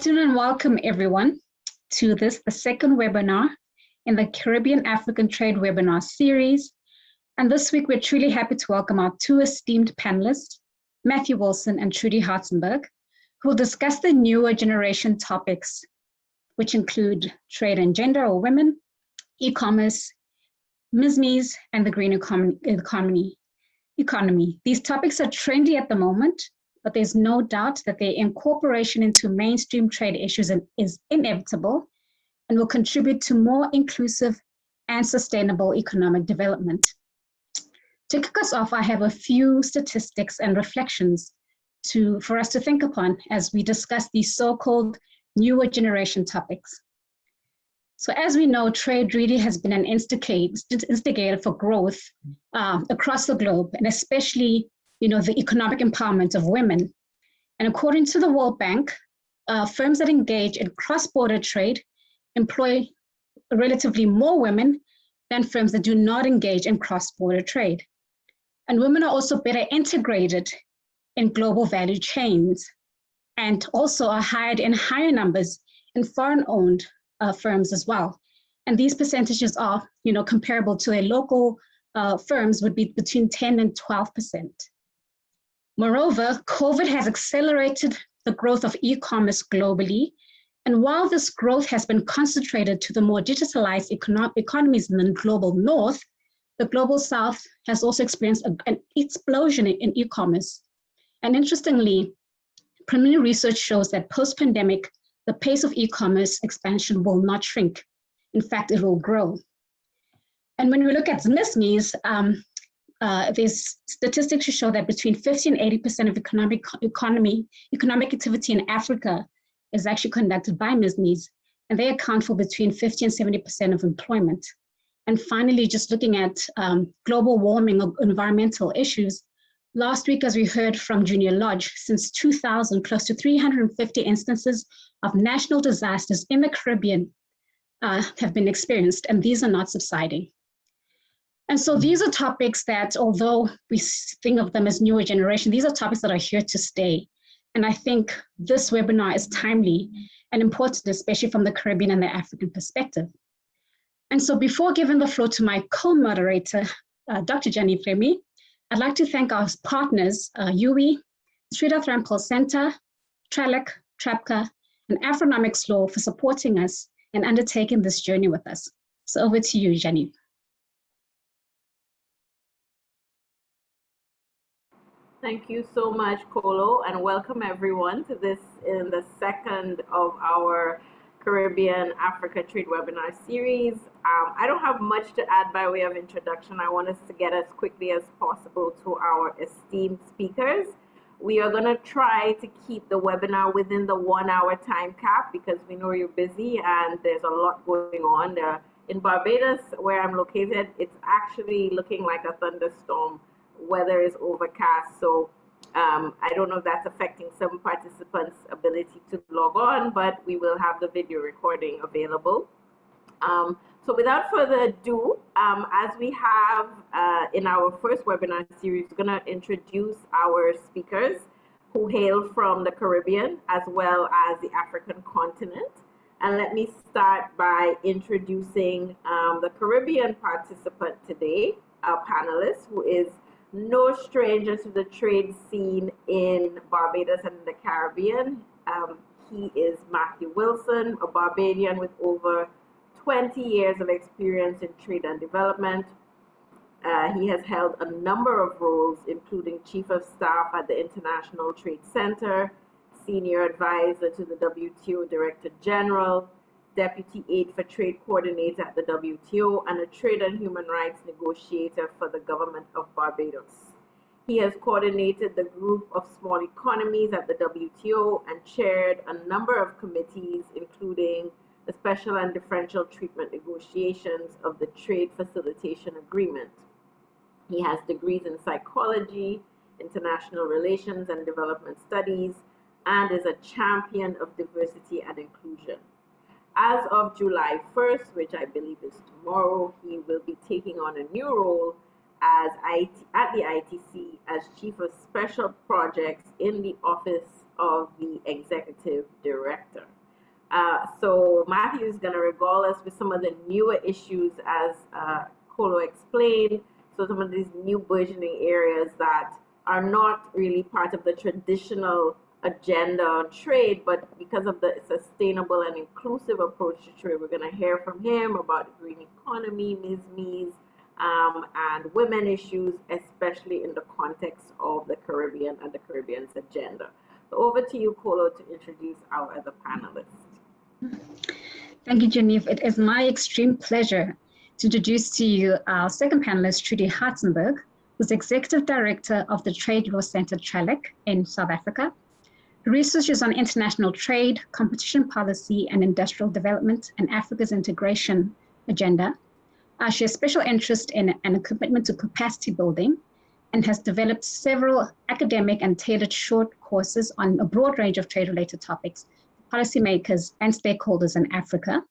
afternoon and welcome everyone to the second webinar in the Caribbean African Trade webinar series. And this week, we're truly happy to welcome our two esteemed panelists, Matthew Wilson and Trudy Hartzenberg, who will discuss the newer generation topics, which include trade and gender or women, e-commerce, MSMEs, and the green economy. These topics are trendy at the moment, but there's no doubt that their incorporation into mainstream trade issues is inevitable and will contribute to more inclusive and sustainable economic development. To kick us off, I have a few statistics and reflections for us to think upon as we discuss these so-called newer generation topics. So as we know, trade really has been an instigator for growth across the globe, and especially the economic empowerment of women. And according to the World Bank, firms that engage in cross-border trade employ relatively more women than firms that do not engage in cross-border trade. And women are also better integrated in global value chains and also are hired in higher numbers in foreign-owned firms as well. And these percentages are comparable to their local firms would be between 10 and 12%. Moreover, COVID has accelerated the growth of e-commerce globally. And while this growth has been concentrated to the more digitalized economies in the global north, the global south has also experienced an explosion in e-commerce. And interestingly, preliminary research shows that post-pandemic, the pace of e-commerce expansion will not shrink. In fact, it will grow. And when we look at MSMEs, there's statistics to show that between 50 and 80% of economic activity in Africa is actually conducted by MSMEs, and they account for between 50 and 70% of employment. And finally, just looking at global warming or environmental issues, last week, as we heard from Junior Lodge, since 2000, close to 350 instances of national disasters in the Caribbean have been experienced, and these are not subsiding. And so these are topics that, although we think of them as newer generation, these are topics that are here to stay. And I think this webinar is timely and important, especially from the Caribbean and the African perspective. And so before giving the floor to my co-moderator, Dr. Remy, I'd like to thank our partners, Yves, Shridath Ramphal Center, TRALAC, TRAPCA, and Afronomics Law for supporting us and undertaking this journey with us. So over to you, Jani. Thank you so much, Kholo, and welcome everyone to this in the second of our Caribbean Africa Trade webinar series. I don't have much to add by way of introduction. I want us to get as quickly as possible to our esteemed speakers. We are going to try to keep the webinar within the 1 hour time cap because we know you're busy and there's a lot going on. In Barbados, where I'm located, it's actually looking like a thunderstorm. Weather is overcast, so I don't know if that's affecting some participants' ability to log on, but we will have the video recording available. So without further ado, as we have in our first webinar series, we're going to introduce our speakers who hail from the Caribbean as well as the African continent. And let me start by introducing the Caribbean participant today, our panelist, who is no stranger to the trade scene in Barbados and the Caribbean. He is Matthew Wilson, a Barbadian with over 20 years of experience in trade and development. He has held a number of roles, including Chief of Staff at the International Trade Center, Senior Advisor to the WTO Director General, Deputy Aide for Trade Coordinator at the WTO, and a Trade and Human Rights Negotiator for the Government of Barbados. He has coordinated the Group of Small Economies at the WTO and chaired a number of committees, including the Special and Differential Treatment Negotiations of the Trade Facilitation Agreement. He has degrees in psychology, international relations and development studies, and is a champion of diversity and inclusion. As of July 1st, which I believe is tomorrow, he will be taking on a new role at the ITC as Chief of Special Projects in the Office of the executive director. So Matthew is going to regale us with some of the newer issues, as Kolo explained. So some of these new burgeoning areas that are not really part of the traditional agenda on trade, but because of the sustainable and inclusive approach to trade, we're going to hear from him about the green economy, MSMEs, and women issues, especially in the context of the Caribbean and the Caribbean's agenda. So over to you, Kolo, to introduce our other panelists. Thank you, Genevieve. It is my extreme pleasure to introduce to you our second panelist, Trudy Hartzenberg, who's Executive Director of the Trade Law Center Tralac in South Africa. Her research is on international trade, competition policy, and industrial development, and Africa's integration agenda. She has special interest in and a commitment to capacity building, and has developed several academic and tailored short courses on a broad range of trade-related topics, policymakers and stakeholders in Africa.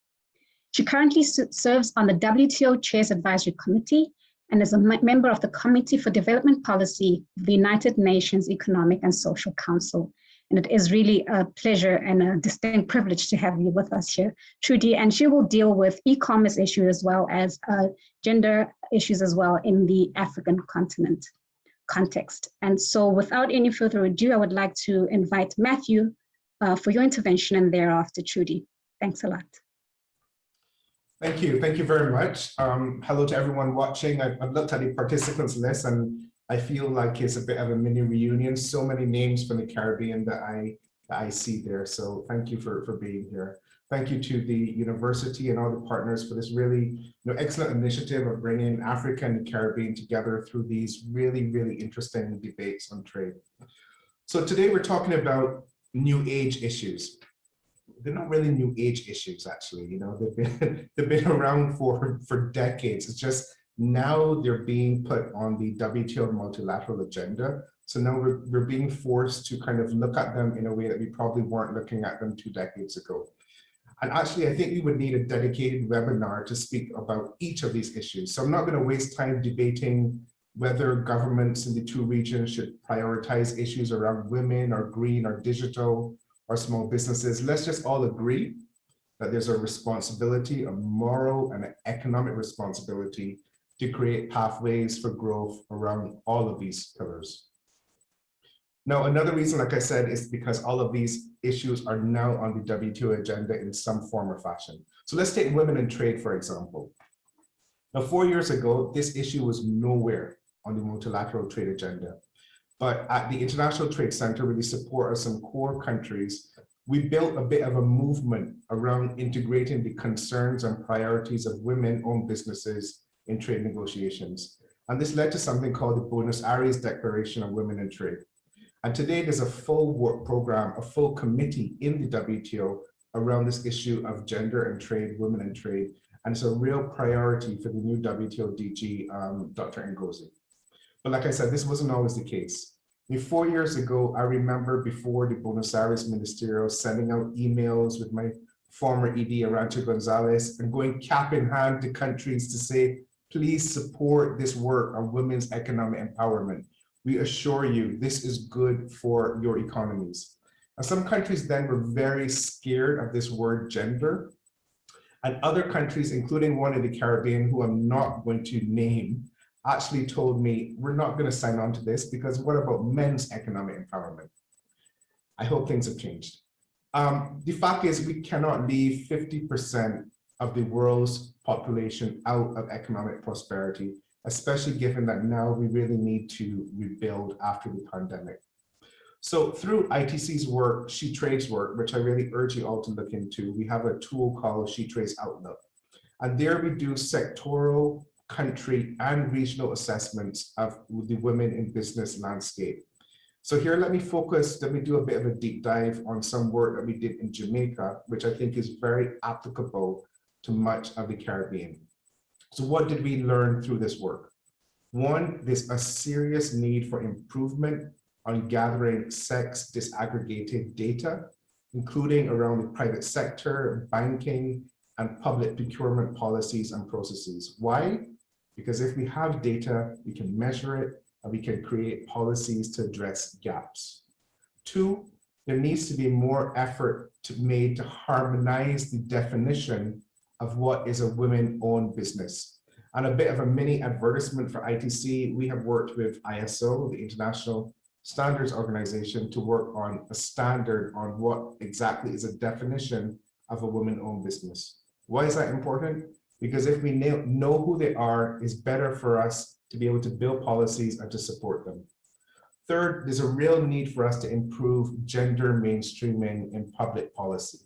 She currently serves on the WTO Chairs Advisory Committee and is a member of the Committee for Development Policy of the United Nations Economic and Social Council. And it is really a pleasure and a distinct privilege to have you with us here, Trudy. And she will deal with e-commerce issues as well as gender issues as well in the African continent context. And so without any further ado, I would like to invite Matthew for your intervention, and thereafter Trudy. Thanks a lot. Thank you very much. Hello to everyone watching. I've looked at the participants list and I feel like it's a bit of a mini reunion. So many names from the Caribbean that I see there. So thank you for being here. Thank you to the university and all the partners for this really excellent initiative of bringing Africa and the Caribbean together through these really interesting debates on trade. So today we're talking about new age issues. They're not really new age issues, actually. They've been around for decades. It's just now they're being put on the WTO multilateral agenda. So now we're being forced to kind of look at them in a way that we probably weren't looking at them 2 decades ago. And actually, I think we would need a dedicated webinar to speak about each of these issues. So I'm not going to waste time debating whether governments in the 2 regions should prioritize issues around women or green or digital or small businesses. Let's just all agree that there's a responsibility, a moral and an economic responsibility to create pathways for growth around all of these pillars. Now, another reason, like I said, is because all of these issues are now on the WTO agenda in some form or fashion. So let's take women in trade, for example. Now, 4 years ago, this issue was nowhere on the multilateral trade agenda. But at the International Trade Center, with the support of some core countries, we built a bit of a movement around integrating the concerns and priorities of women-owned businesses in trade negotiations. And this led to something called the Buenos Aires Declaration on Women in Trade. And today there's a full work program, a full committee in the WTO around this issue of gender and trade, women in trade. And it's a real priority for the new WTO DG, Dr. Ngozi. But like I said, this wasn't always the case. 4 years ago, I remember before the Buenos Aires Ministerial sending out emails with my former ED, Arancho Gonzalez, and going cap in hand to countries to say, please support this work on women's economic empowerment. We assure you this is good for your economies. And some countries then were very scared of this word gender. And other countries, including one in the Caribbean, who I'm not going to name, actually told me, we're not going to sign on to this because what about men's economic empowerment? I hope things have changed. The fact is we cannot leave 50% of the world's population out of economic prosperity, especially given that now we really need to rebuild after the pandemic. So through ITC's work, SheTrade's work, which I really urge you all to look into, we have a tool called SheTrade's Outlook. And there we do sectoral, country, and regional assessments of the women in business landscape. So here, let me do a bit of a deep dive on some work that we did in Jamaica, which I think is very applicable to much of the Caribbean. So what did we learn through this work? One, there's a serious need for improvement on gathering sex disaggregated data, including around the private sector, banking, and public procurement policies and processes. Why? Because if we have data, we can measure it, and we can create policies to address gaps. Two, there needs to be more effort made to harmonize the definition of what is a women-owned business. And a bit of a mini advertisement for ITC, we have worked with ISO, the International Standards Organization, to work on a standard on what exactly is a definition of a women-owned business. Why is that important? Because if we know who they are, it's better for us to be able to build policies and to support them. Third, there's a real need for us to improve gender mainstreaming in public policy.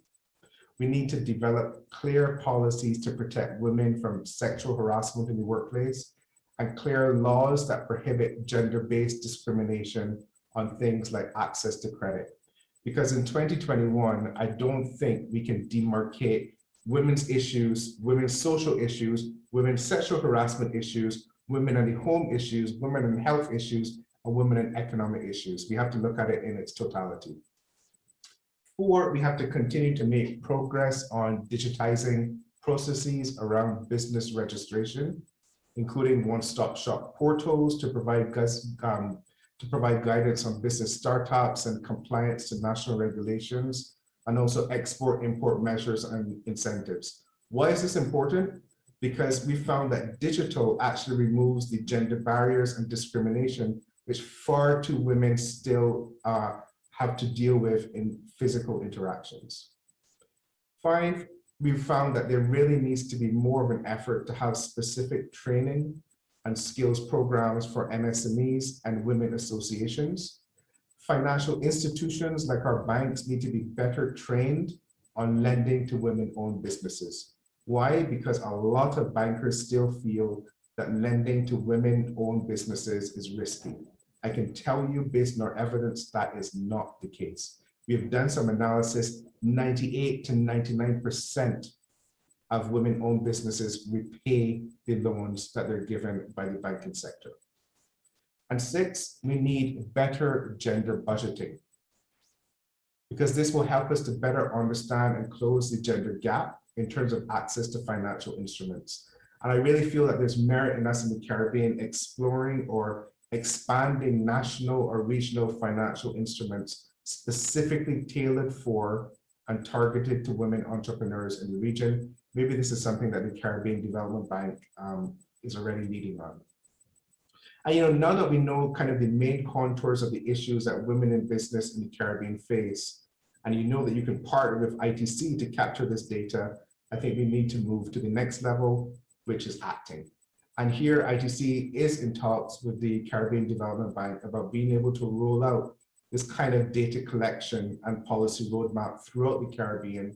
We need to develop clear policies to protect women from sexual harassment in the workplace and clear laws that prohibit gender-based discrimination on things like access to credit. Because in 2021, I don't think we can demarcate women's issues, women's social issues, women's sexual harassment issues, women in the home issues, women in health issues, and women in economic issues. We have to look at it in its totality. 4, we have to continue to make progress on digitizing processes around business registration, including one-stop shop portals to provide guidance on business startups and compliance to national regulations, and also export-import measures and incentives. Why is this important? Because we found that digital actually removes the gender barriers and discrimination which far too women still have to deal with in physical interactions. 5, we've found that there really needs to be more of an effort to have specific training and skills programs for MSMEs and women associations. Financial institutions like our banks need to be better trained on lending to women-owned businesses. Why? Because a lot of bankers still feel that lending to women-owned businesses is risky. I can tell you based on our evidence that is not the case. We have done some analysis, 98 to 99% of women-owned businesses repay the loans that they're given by the banking sector. And 6, we need better gender budgeting, because this will help us to better understand and close the gender gap in terms of access to financial instruments. And I really feel that there's merit in us in the Caribbean exploring or expanding national or regional financial instruments specifically tailored for and targeted to women entrepreneurs in the region. Maybe this is something that the Caribbean Development Bank is already leading on. And now that we know kind of the main contours of the issues that women in business in the Caribbean face, and you know that you can partner with ITC to capture this data, I think we need to move to the next level, which is acting. And here ITC is in talks with the Caribbean Development Bank about being able to roll out this kind of data collection and policy roadmap throughout the Caribbean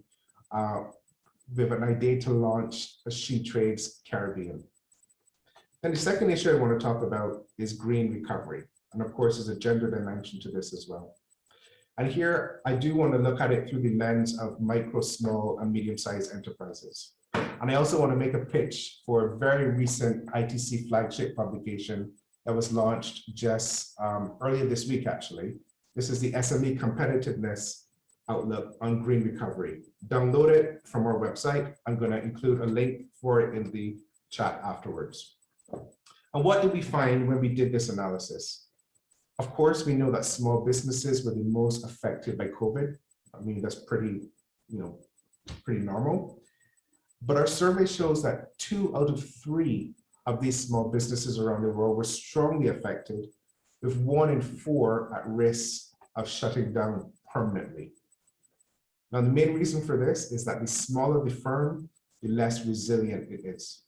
with an idea to launch a She Trades Caribbean. Then the second issue I want to talk about is green recovery. And of course, there's a gender dimension to this as well. And here I do want to look at it through the lens of micro, small, and medium-sized enterprises. And I also want to make a pitch for a very recent ITC flagship publication that was launched just earlier this week, actually. This is the SME Competitiveness Outlook on Green Recovery. Download it from our website. I'm going to include a link for it in the chat afterwards. And what did we find when we did this analysis? Of course, we know that small businesses were the most affected by COVID. I mean, that's pretty normal. But our survey shows that 2 out of 3 of these small businesses around the world were strongly affected, with 1 in 4 at risk of shutting down permanently. Now, the main reason for this is that the smaller the firm, the less resilient it is.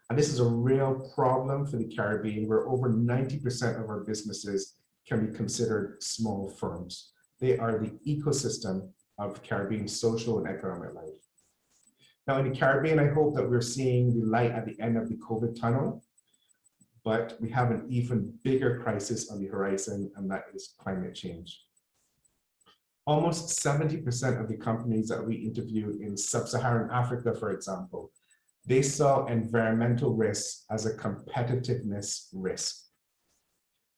And this is a real problem for the Caribbean, where over 90% of our businesses can be considered small firms. They are the ecosystem of Caribbean social and economic life. Now, in the Caribbean, I hope that we're seeing the light at the end of the COVID tunnel, but we have an even bigger crisis on the horizon, and that is climate change. Almost 70% of the companies that we interviewed in sub-Saharan Africa, for example, they saw environmental risk as a competitiveness risk.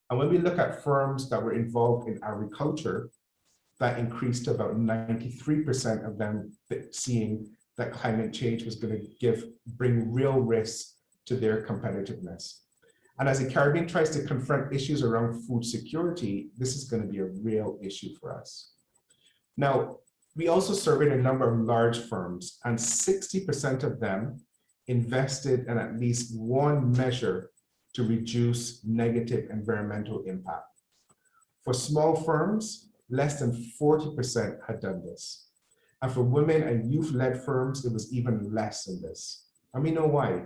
And when we look at firms that were involved in agriculture, that increased to about 93% of them seeing that climate change was going to bring real risk to their competitiveness. And as the Caribbean tries to confront issues around food security, this is going to be a real issue for us. Now, we also surveyed a number of large firms, and 60% of them invested in at least one measure to reduce negative environmental impact. For small firms, less than 40% had done this. And for women and youth-led firms, it was even less than this. And we know why.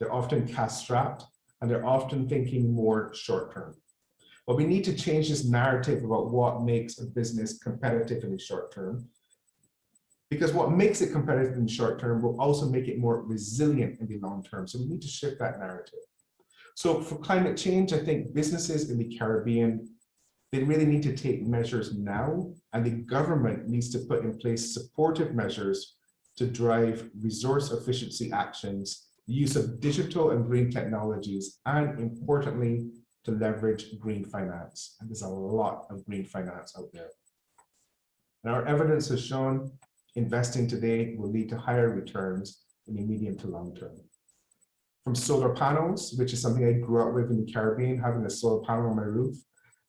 They're often cash-strapped, and they're often thinking more short-term. But we need to change this narrative about what makes a business competitive in the short term, because what makes it competitive in the short term will also make it more resilient in the long term. So we need to shift that narrative. So for climate change, I think businesses in the Caribbean, they really need to take measures now, and the government needs to put in place supportive measures to drive resource efficiency actions, the use of digital and green technologies, and importantly, to leverage green finance. And there's a lot of green finance out there. And our evidence has shown investing today will lead to higher returns in the medium to long term. From solar panels, which is something I grew up with in the Caribbean, having a solar panel on my roof,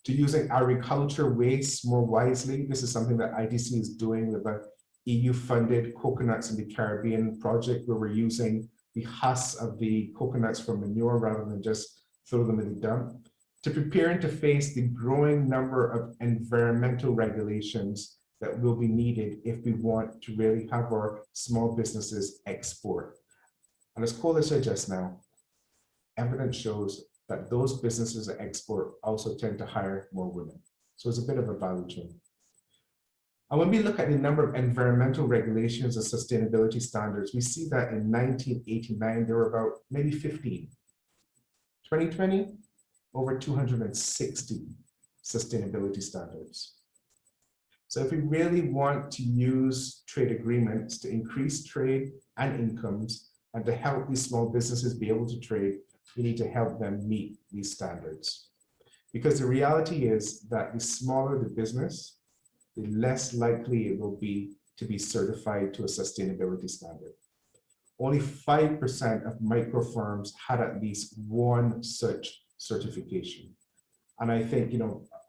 to using agriculture waste more wisely. This is something that ITC is doing with a EU-funded Coconuts in the Caribbean project, where we're using the husks of the coconuts for manure rather than just throw them in the dump, to preparing to face the growing number of environmental regulations that will be needed if we want to really have our small businesses export. And as Kholofelo said just now, evidence shows that those businesses that export also tend to hire more women. So it's a bit of a value chain. And when we look at the number of environmental regulations and sustainability standards, we see that in 1989, there were about maybe 15. 2020, over 260 sustainability standards. So if we really want to use trade agreements to increase trade and incomes and to help these small businesses be able to trade, we need to help them meet these standards. Because the reality is that the smaller the business, the less likely it will be to be certified to a sustainability standard. Only 5% of micro firms had at least one such certification. And I think,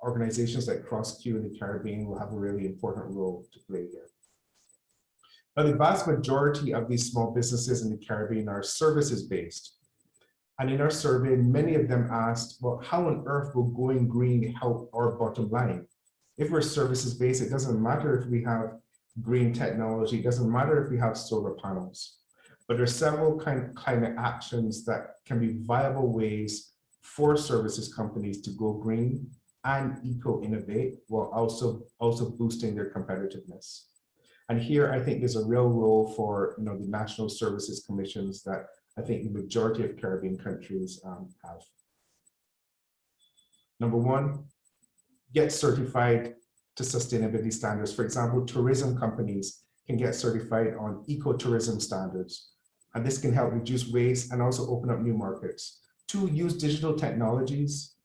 organizations like CrossQ in the Caribbean will have a really important role to play here. Now, the vast majority of these small businesses in the Caribbean are services-based. And in our survey, many of them asked, well, how on earth will going green help our bottom line? If we're services-based, it doesn't matter if we have green technology, it doesn't matter if we have solar panels. But there are several kind of climate actions that can be viable ways for services companies to go green and eco-innovate while also boosting their competitiveness. And here, I think there's a real role for the national services commissions that I think the majority of Caribbean countries have. Number one, get certified to sustainability standards. For example, tourism companies can get certified on ecotourism standards, and this can help reduce waste and also open up new markets. Two, use digital technologies.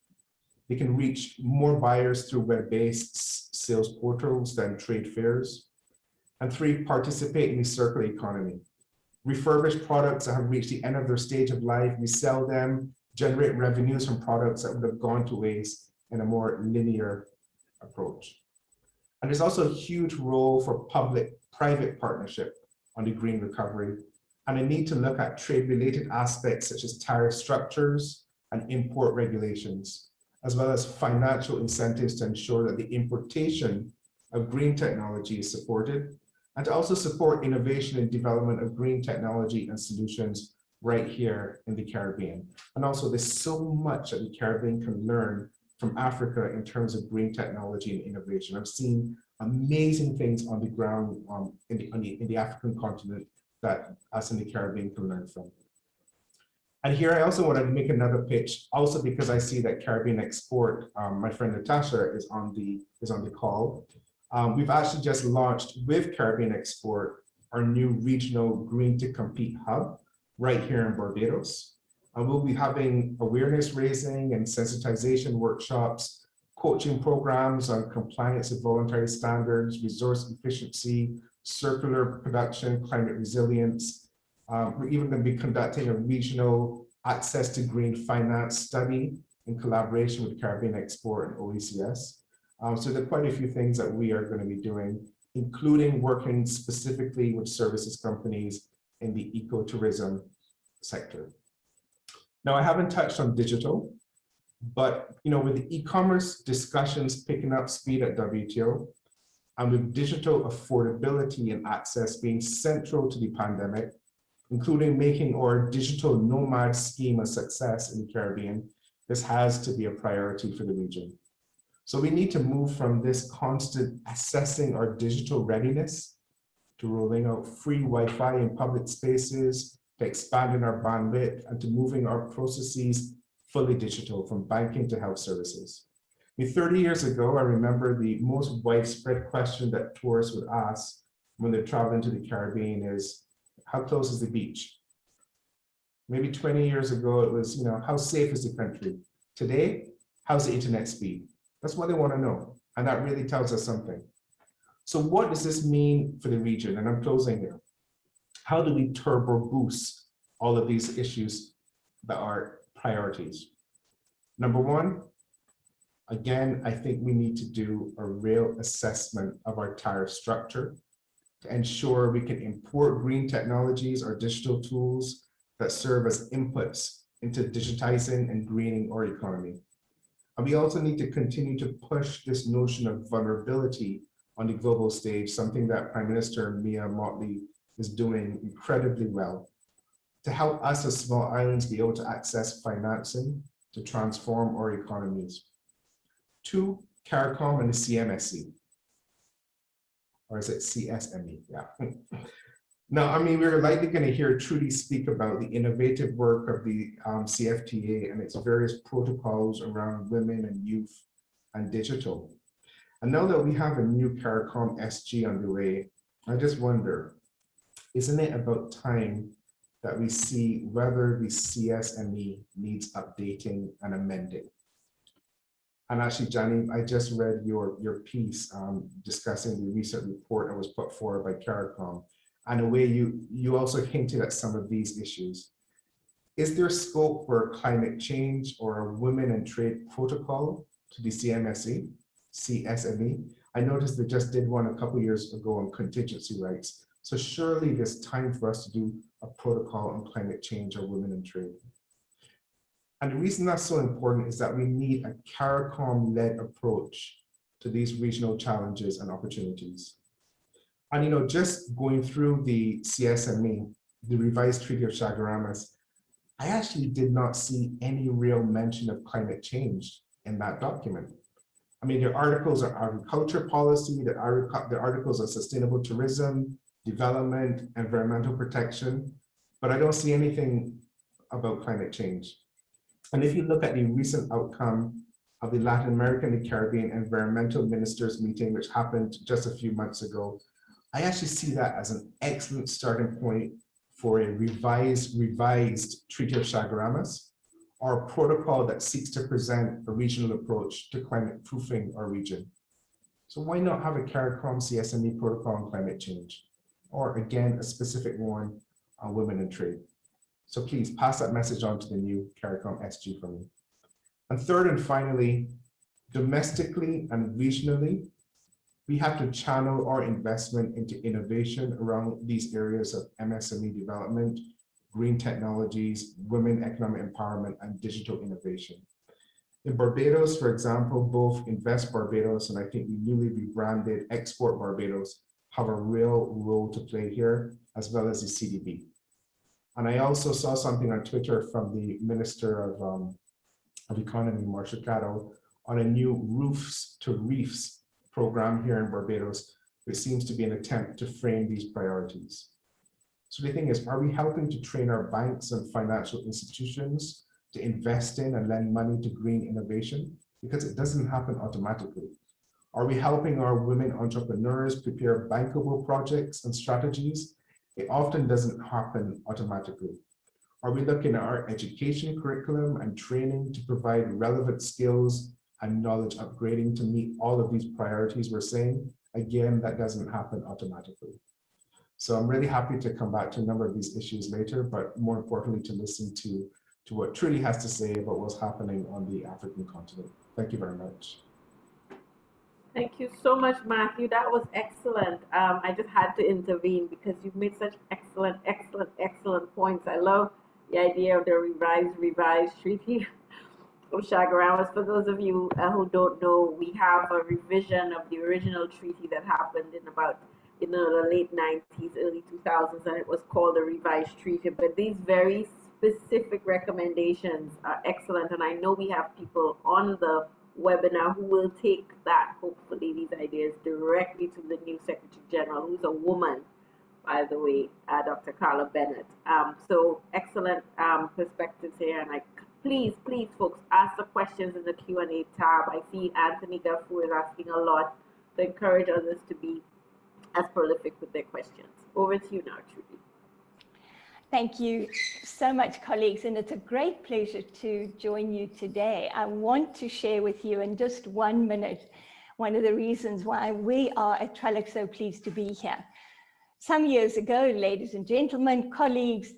They can reach more buyers through web-based sales portals than trade fairs. And three, participate in the circular economy. Refurbish products that have reached the end of their stage of life, resell them, generate revenues from products that would have gone to waste in a more linear approach. And there's also a huge role for public-private partnership on the green recovery. And a need to look at trade-related aspects such as tariff structures and import regulations, as well as financial incentives to ensure that the importation of green technology is supported, and to also support innovation and development of green technology and solutions right here in the Caribbean. And also there's so much that the Caribbean can learn from Africa in terms of green technology and innovation. I've seen amazing things on the ground in the African continent that us in the Caribbean can learn from. And here I also wanted to make another pitch, also because I see that Caribbean Export, my friend Natasha is on the call. We've actually just launched with Caribbean Export our new regional Green to Compete hub right here in Barbados. And we'll be having awareness raising and sensitization workshops, coaching programs on compliance with voluntary standards, resource efficiency, circular production, climate resilience. We're even going to be conducting a regional access to green finance study in collaboration with Caribbean Export and OECS. So there are quite a few things that we are going to be doing including working specifically with services companies in the ecotourism sector. Now, I haven't touched on digital, but with the e-commerce discussions picking up speed at WTO, and with digital affordability and access being central to the pandemic, including making our digital nomad scheme a success in the Caribbean, this has to be a priority for the region. So we need to move from this constant assessing our digital readiness to rolling out free Wi-Fi in public spaces, to expanding our bandwidth, and to moving our processes fully digital from banking to health services. 30 years ago, I remember the most widespread question that tourists would ask when they're traveling to the Caribbean is, how close is the beach? Maybe 20 years ago, it was, how safe is the country? Today, how's the internet speed? That's what they want to know. And that really tells us something. So what does this mean for the region? And I'm closing here. How do we turbo boost all of these issues that are priorities? Number one, again, I think we need to do a real assessment of our tariff structure to ensure we can import green technologies or digital tools that serve as inputs into digitizing and greening our economy. And we also need to continue to push this notion of vulnerability on the global stage, something that Prime Minister Mia Mottley is doing incredibly well, to help us as small islands be able to access financing to transform our economies. Two, CARICOM and the CMSE, or is it CSME? Yeah. Now, we're likely going to hear Trudy speak about the innovative work of the CFTA and its various protocols around women and youth and digital. And now that we have a new CARICOM SG underway, I just wonder, isn't it about time that we see whether the CSME needs updating and amending? And actually, Johnny, I just read your piece discussing the recent report that was put forward by CARICOM. And a way you also hinted at some of these issues. Is there scope for climate change or a women and trade protocol to the CMSE, CSME? I noticed they just did one a couple of years ago on contingency rights. So surely there's time for us to do a protocol on climate change or women and trade. And the reason that's so important is that we need a CARICOM-led approach to these regional challenges and opportunities. And just going through the CSME, the revised Treaty of Chaguaramas, I actually did not see any real mention of climate change in that document. There are articles on agriculture policy, there are articles on sustainable tourism, development, environmental protection, but I don't see anything about climate change. And if you look at the recent outcome of the Latin American and Caribbean Environmental Ministers meeting, which happened just a few months ago, I actually see that as an excellent starting point for a revised Treaty of Chaguaramas, or a protocol that seeks to present a regional approach to climate proofing our region. So why not have a CARICOM CSME protocol on climate change? Or again, a specific one on women and trade. So please pass that message on to the new CARICOM SG for me. And third and finally, domestically and regionally, we have to channel our investment into innovation around these areas of MSME development, green technologies, women economic empowerment, and digital innovation. In Barbados, for example, both Invest Barbados and I think the newly rebranded Export Barbados have a real role to play here, as well as the CDB. And I also saw something on Twitter from the Minister of Economy, Marcia Caddo, on a new Roofs to Reefs program here in Barbados, which seems to be an attempt to frame these priorities. So the thing is, are we helping to train our banks and financial institutions to invest in and lend money to green innovation? Because it doesn't happen automatically. Are we helping our women entrepreneurs prepare bankable projects and strategies? It often doesn't happen automatically. Are we looking at our education curriculum and training to provide relevant skills and knowledge upgrading to meet all of these priorities we're saying? Again, that doesn't happen automatically. So I'm really happy to come back to a number of these issues later, but more importantly, to listen to what Trudy has to say about what's happening on the African continent. Thank you very much. Thank you so much, Matthew. That was excellent. I just had to intervene because you've made such excellent points. I love the idea of the revised treaty of Chaguaramas. For those of you who don't know, we have a revision of the original treaty that happened in about the late 90s, early 2000s, and it was called the revised treaty. But these very specific recommendations are excellent, and I know we have people on the webinar who will take that, hopefully, these ideas directly to the new Secretary General, who's a woman, by the way, Dr. Carla Bennett. So excellent perspectives here, and please, folks, ask the questions in the Q&A tab. I see Anthony Gafu is asking a lot to encourage others to be as prolific with their questions. Over to you now, Trudy. Thank you so much, colleagues, and it's a great pleasure to join you today. I want to share with you in just 1 minute one of the reasons why we are at Tralac so pleased to be here. Some years ago, ladies and gentlemen, colleagues,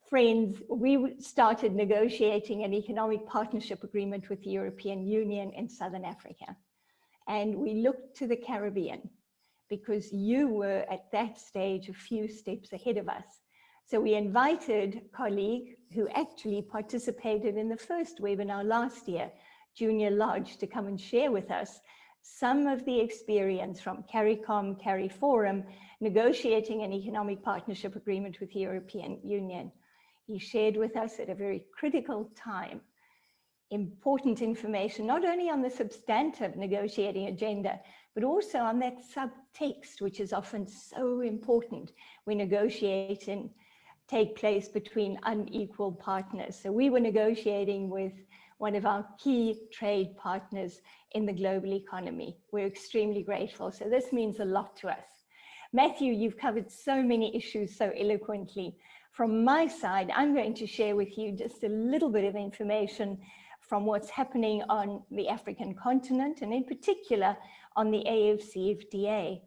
friends, we started negotiating an economic partnership agreement with the European Union in Southern Africa. And we looked to the Caribbean because you were at that stage a few steps ahead of us. So we invited a colleague who actually participated in the first webinar last year, Junior Lodge, to come and share with us some of the experience from CARICOM, CARIFORUM, negotiating an economic partnership agreement with the European Union. He shared with us at a very critical time important information, not only on the substantive negotiating agenda, but also on that subtext, which is often so important when negotiating take place between unequal partners. So we were negotiating with one of our key trade partners in the global economy. We're extremely grateful. So this means a lot to us. Matthew, you've covered so many issues so eloquently. From my side, I'm going to share with you just a little bit of information from what's happening on the African continent, and in particular on the AFCFTA.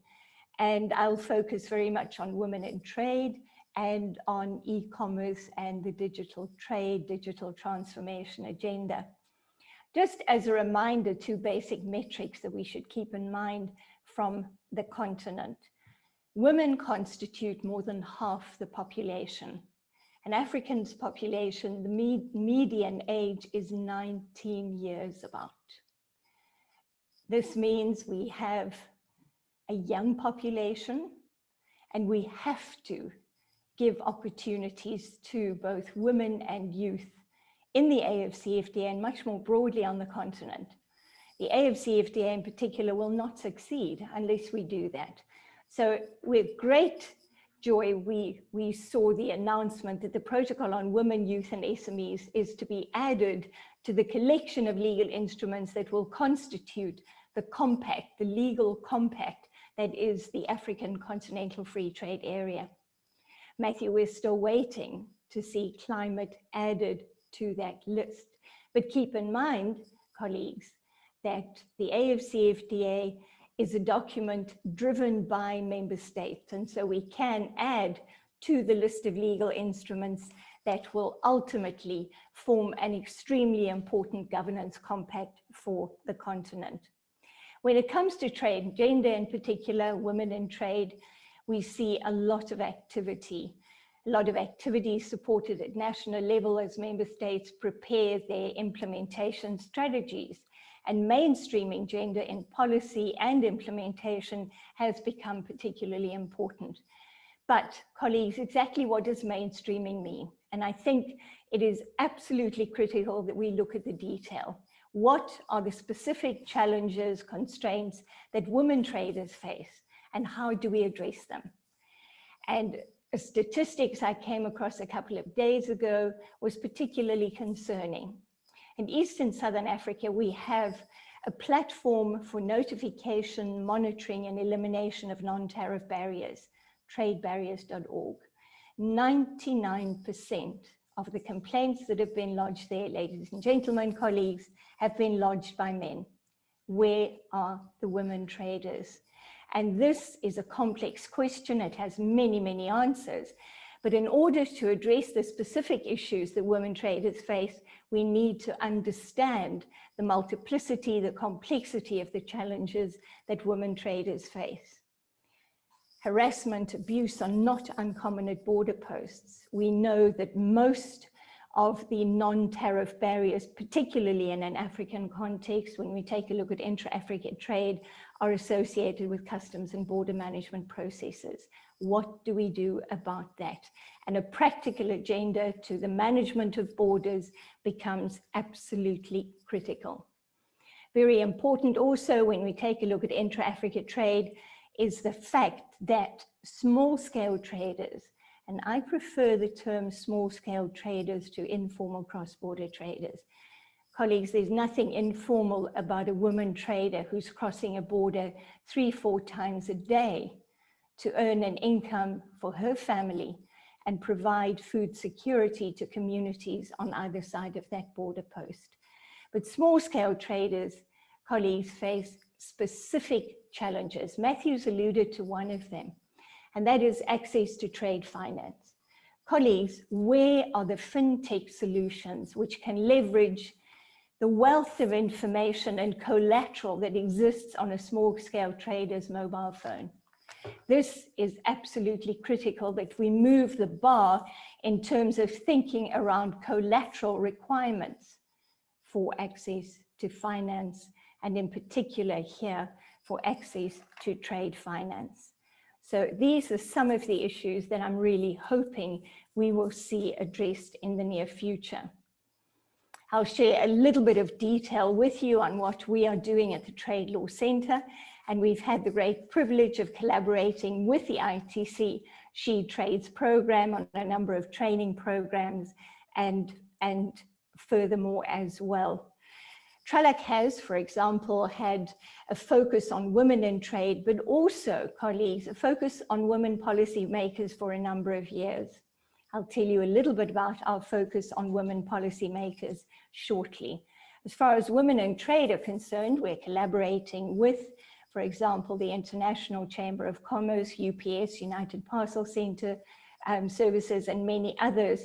And I'll focus very much on women in trade and on e-commerce and the digital trade, digital transformation agenda. Just as a reminder, 2 basic metrics that we should keep in mind from the continent. Women constitute more than half the population. An African's population, the median age is 19 years about. This means we have a young population, and we have to give opportunities to both women and youth in the AFCFTA and much more broadly on the continent. The AFCFTA in particular will not succeed unless we do that. So with great joy, we saw the announcement that the protocol on women, youth, and SMEs is to be added to the collection of legal instruments that will constitute the compact, the legal compact that is the African Continental Free Trade Area. Matthew, we're still waiting to see climate added to that list. But keep in mind, colleagues, that the AFCFTA is a document driven by member states. And so we can add to the list of legal instruments that will ultimately form an extremely important governance compact for the continent. When it comes to trade, gender in particular, women in trade, we see a lot of activity supported at national level as member states prepare their implementation strategies. And mainstreaming gender in policy and implementation has become particularly important. But colleagues, exactly what does mainstreaming mean? And I think it is absolutely critical that we look at the detail. What are the specific challenges, constraints that women traders face, and how do we address them? And statistics I came across a couple of days ago was particularly concerning. In East and Southern Africa, we have a platform for notification, monitoring, and elimination of non-tariff barriers, tradebarriers.org. 99% of the complaints that have been lodged there, ladies and gentlemen, colleagues, have been lodged by men. Where are the women traders? And this is a complex question. It has many, many answers. But in order to address the specific issues that women traders face, we need to understand the multiplicity, the complexity of the challenges that women traders face. Harassment, abuse are not uncommon at border posts. We know that most of the non-tariff barriers, particularly in an African context, when we take a look at intra-African trade, are associated with customs and border management processes. What do we do about that? And a practical agenda to the management of borders becomes absolutely critical. Very important also when we take a look at intra-African trade is the fact that small-scale traders, and I prefer the term small-scale traders to informal cross-border traders. Colleagues, there's nothing informal about a woman trader who's crossing a border 3-4 times a day to earn an income for her family and provide food security to communities on either side of that border post. But small-scale traders, colleagues, face specific challenges. Matthew's alluded to one of them, and that is access to trade finance. Colleagues, where are the fintech solutions which can leverage the wealth of information and collateral that exists on a small-scale trader's mobile phone? This is absolutely critical that we move the bar in terms of thinking around collateral requirements for access to finance, and in particular here for access to trade finance. So these are some of the issues that I'm really hoping we will see addressed in the near future. I'll share a little bit of detail with you on what we are doing at the Trade Law Center, and we've had the great privilege of collaborating with the ITC She Trades program on a number of training programs and furthermore as well. Tralac has, for example, had a focus on women in trade, but also, colleagues, a focus on women policy makers for a number of years. I'll tell you a little bit about our focus on women policy makers shortly. As far as women in trade are concerned, we're collaborating with, for example, the International Chamber of Commerce, UPS, United Parcel Center Services, and many others.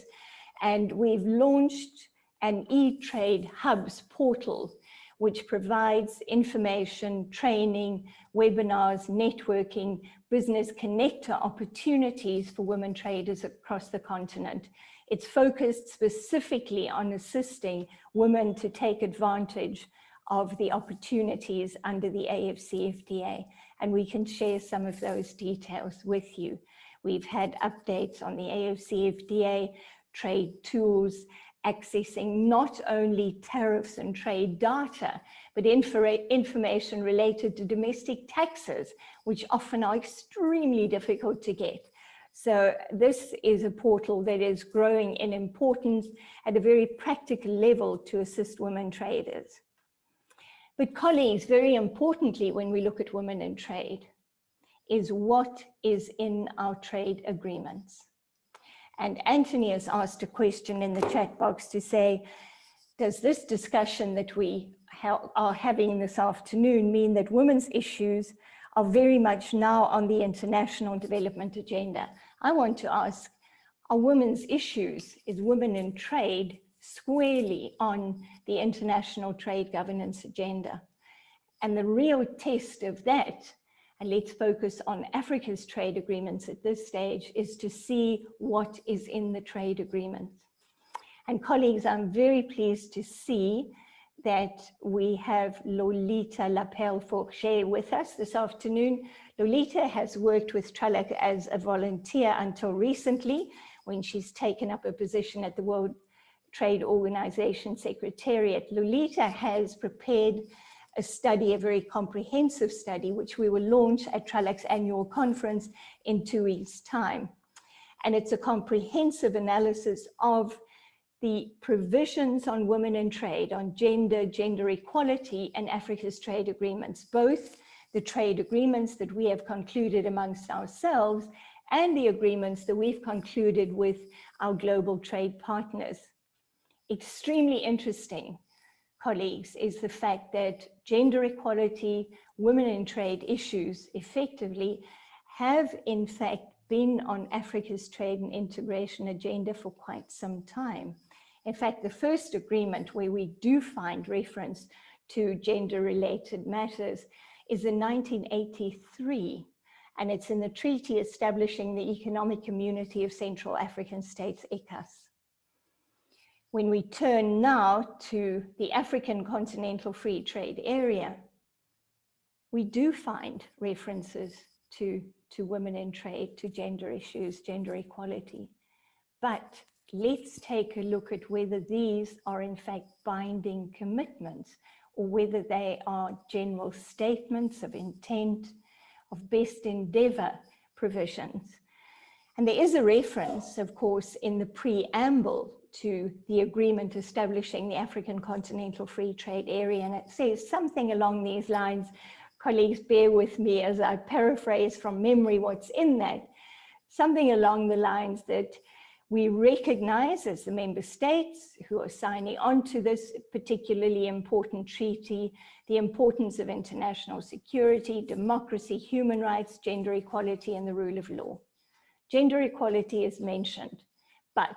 And we've launched an e-trade hubs portal, which provides information, training, webinars, networking, business connector opportunities for women traders across the continent. It's focused specifically on assisting women to take advantage of the opportunities under the AFCFTA, and we can share some of those details with you. We've had updates on the AFCFTA, trade tools, accessing not only tariffs and trade data, but information related to domestic taxes, which often are extremely difficult to get. So this is a portal that is growing in importance at a very practical level to assist women traders. But colleagues, very importantly, when we look at women in trade, is what is in our trade agreements. And Anthony has asked a question in the chat box to say, does this discussion that we are having this afternoon mean that women's issues are very much now on the international development agenda? I want to ask, are women's issues, is women in trade squarely on the international trade governance agenda? And the real test of that, and let's focus on Africa's trade agreements at this stage, is to see what is in the trade agreements. And colleagues, I'm very pleased to see that we have Lolita Lapel-Forget with us this afternoon. Lolita has worked with Tralac as a volunteer until recently, when she's taken up a position at the World Trade Organization Secretariat. Lolita has prepared a study, a very comprehensive study, which we will launch at Tralac's annual conference in 2 weeks' time. And it's a comprehensive analysis of the provisions on women in trade, on gender equality, and Africa's trade agreements, both the trade agreements that we have concluded amongst ourselves and the agreements that we've concluded with our global trade partners. Extremely interesting, colleagues, is the fact that gender equality, women in trade issues effectively have in fact been on Africa's trade and integration agenda for quite some time. In fact, the first agreement where we do find reference to gender-related matters is in 1983, and it's in the treaty establishing the Economic Community of Central African States, ECAS. When we turn now to the African Continental Free Trade Area, we do find references to women in trade, to gender issues, gender equality. But let's take a look at whether these are in fact binding commitments or whether they are general statements of intent, of best endeavor provisions. And there is a reference, of course, in the preamble to the agreement establishing the African Continental Free Trade Area, and it says something along these lines. Colleagues, bear with me as I paraphrase from memory what's in that. Something along the lines that we recognize as the member states who are signing on to this particularly important treaty, the importance of international security, democracy, human rights, gender equality, and the rule of law. Gender equality is mentioned, but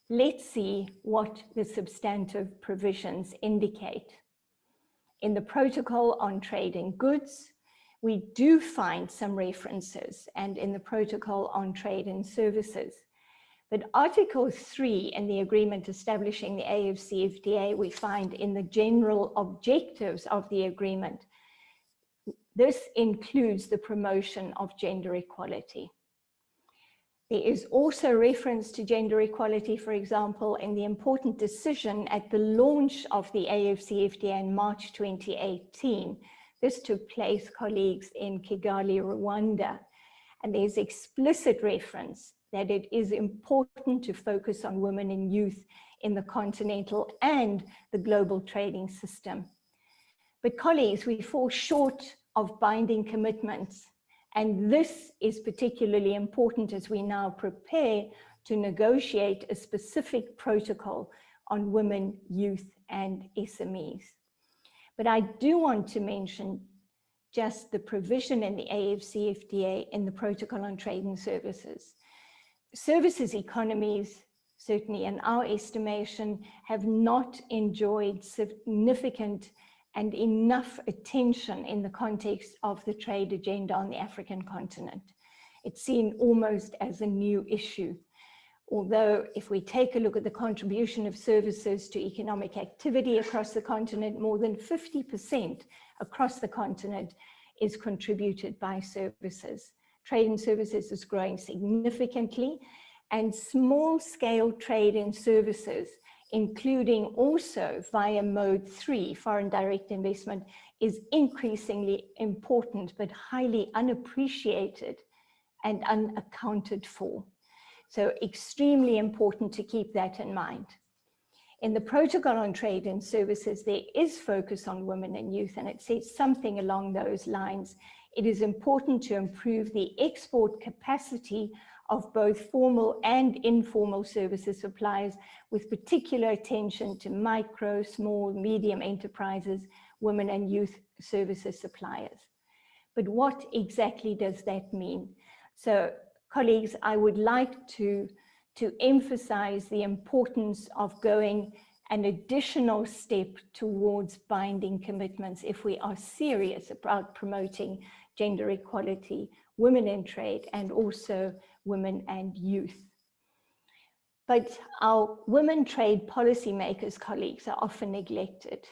let's see what the substantive provisions indicate. In the Protocol on Trade in Goods, we do find some references, and in the Protocol on Trade in Services. But Article 3 in the agreement establishing the AFCFTA, we find in the general objectives of the agreement. This includes the promotion of gender equality. There is also reference to gender equality, for example, in the important decision at the launch of the AFCFTA in March 2018. This took place, colleagues, in Kigali, Rwanda. And there's explicit reference that it is important to focus on women and youth in the continental and the global trading system. But colleagues, we fall short of binding commitments. And this is particularly important as we now prepare to negotiate a specific protocol on women, youth, and SMEs. But I do want to mention just the provision in the AFCFTA in the Protocol on Trade and Services. Services economies, certainly in our estimation, have not enjoyed significant and enough attention in the context of the trade agenda on the African continent. It's seen almost as a new issue. Although if we take a look at the contribution of services to economic activity across the continent, more than 50% across the continent is contributed by services. Trade and services is growing significantly, and small-scale trade and services, including also via mode 3, foreign direct investment, is increasingly important, but highly unappreciated and unaccounted for. So extremely important to keep that in mind. In the Protocol on Trade and Services, there is focus on women and youth, and it says something along those lines. It is important to improve the export capacity of both formal and informal services suppliers, with particular attention to micro, small, medium enterprises, women and youth services suppliers. But what exactly does that mean? So, colleagues, I would like to emphasize the importance of going an additional step towards binding commitments if we are serious about promoting gender equality, women in trade, and also women and youth. But our women trade policymakers, colleagues, are often neglected.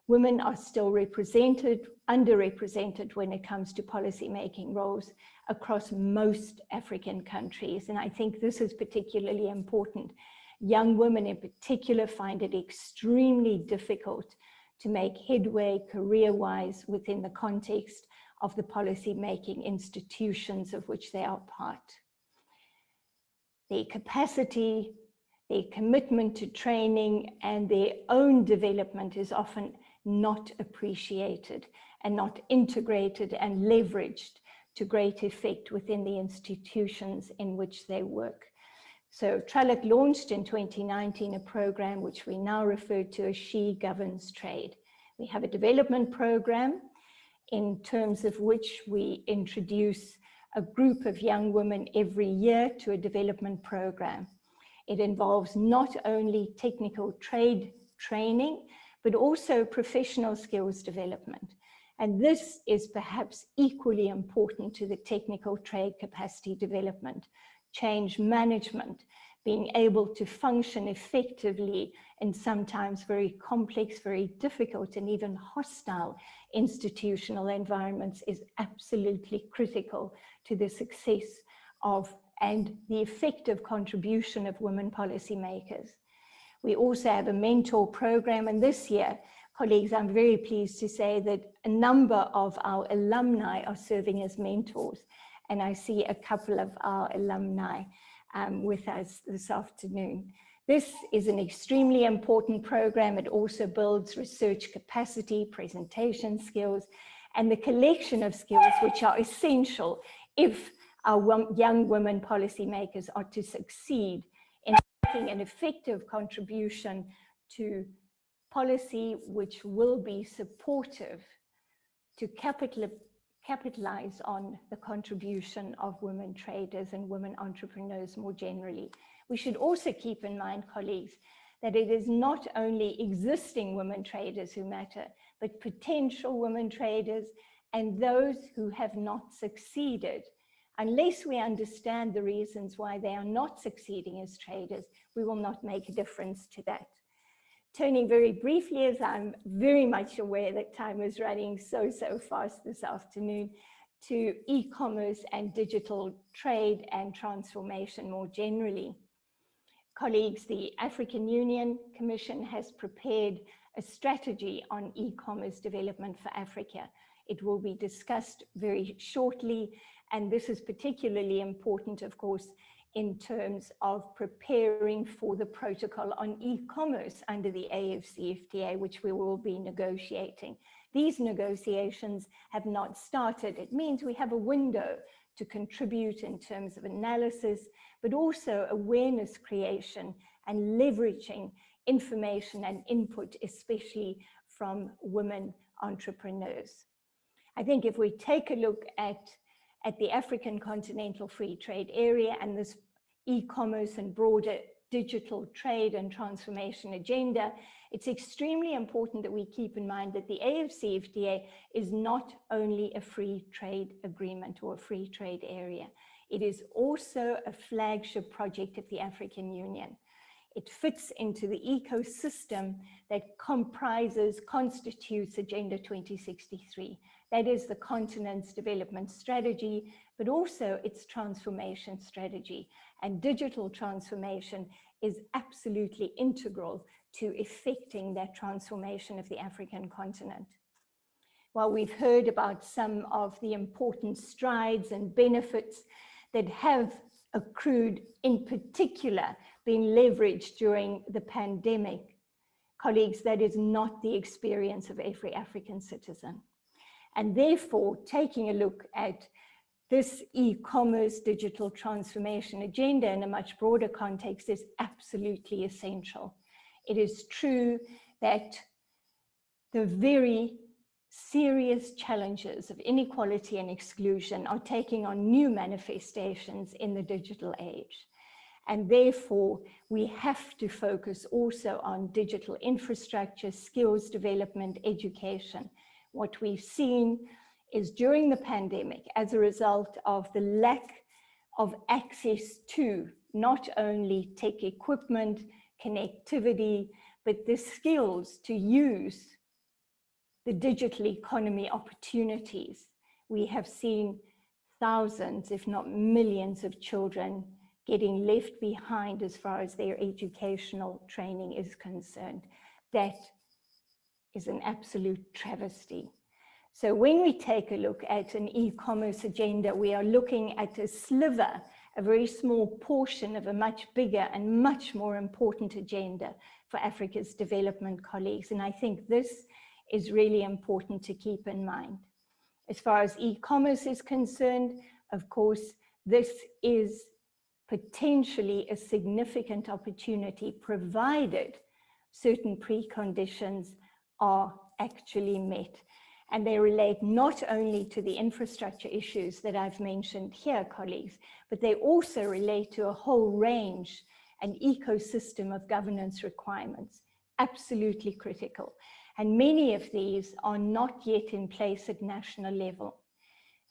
Women are still underrepresented when it comes to policymaking roles across most African countries. And I think this is particularly important. Young women in particular find it extremely difficult to make headway career-wise within the context of the policymaking institutions of which they are part. Their capacity, their commitment to training, and their own development is often not appreciated and not integrated and leveraged to great effect within the institutions in which they work. So TRALAC launched in 2019 a program which we now refer to as She Governs Trade. We have a development program in terms of which we introduce a group of young women every year to a development program. It involves not only technical trade training, but also professional skills development. And this is perhaps equally important to the technical trade capacity development, change management, being able to function effectively in sometimes very complex, very difficult, and even hostile institutional environments is absolutely critical to the success of and the effective contribution of women policymakers. We also have a mentor program, and this year, colleagues, I'm very pleased to say that a number of our alumni are serving as mentors, and I see a couple of our alumni with us this afternoon. This is an extremely important program. It also builds research capacity, presentation skills, and the collection of skills which are essential if our young women policymakers are to succeed in making an effective contribution to policy which will be supportive to capitalize on the contribution of women traders and women entrepreneurs more generally. We should also keep in mind, colleagues, that it is not only existing women traders who matter, but potential women traders and those who have not succeeded. Unless we understand the reasons why they are not succeeding as traders, we will not make a difference to that. Turning very briefly, as I'm very much aware that time is running so fast this afternoon, to e-commerce and digital trade and transformation more generally. Colleagues, the African Union Commission has prepared a strategy on e-commerce development for Africa. It will be discussed very shortly, and this is particularly important, of course, in terms of preparing for the protocol on e-commerce under the AFCFTA, which we will be negotiating. These negotiations have not started. It means we have a window to contribute in terms of analysis, but also awareness creation and leveraging information and input, especially from women entrepreneurs. I think if we take a look at the African Continental Free Trade Area and this e-commerce and broader digital trade and transformation agenda, it's extremely important that we keep in mind that the AFCFTA is not only a free trade agreement or a free trade area. It is also a flagship project of the African Union. It fits into the ecosystem that constitutes Agenda 2063. That is the continent's development strategy, but also its transformation strategy. And digital transformation is absolutely integral to effecting that transformation of the African continent. While we've heard about some of the important strides and benefits that have accrued, in particular, been leveraged during the pandemic, colleagues, that is not the experience of every African citizen. And therefore, taking a look at this e-commerce digital transformation agenda in a much broader context is absolutely essential. It is true that the very serious challenges of inequality and exclusion are taking on new manifestations in the digital age. And therefore, we have to focus also on digital infrastructure, skills development, education. What we've seen is during the pandemic, as a result of the lack of access to not only tech equipment, connectivity, but the skills to use the digital economy opportunities, we have seen thousands, if not millions, of children getting left behind as far as their educational training is concerned. That is an absolute travesty. So when we take a look at an e-commerce agenda, we are looking at a sliver, a very small portion of a much bigger and much more important agenda for Africa's development, colleagues. And I think this is really important to keep in mind. As far as e-commerce is concerned, of course, this is potentially a significant opportunity provided certain preconditions are actually met. And they relate not only to the infrastructure issues that I've mentioned here, colleagues, but they also relate to a whole range, an ecosystem of governance requirements, absolutely critical. And many of these are not yet in place at national level.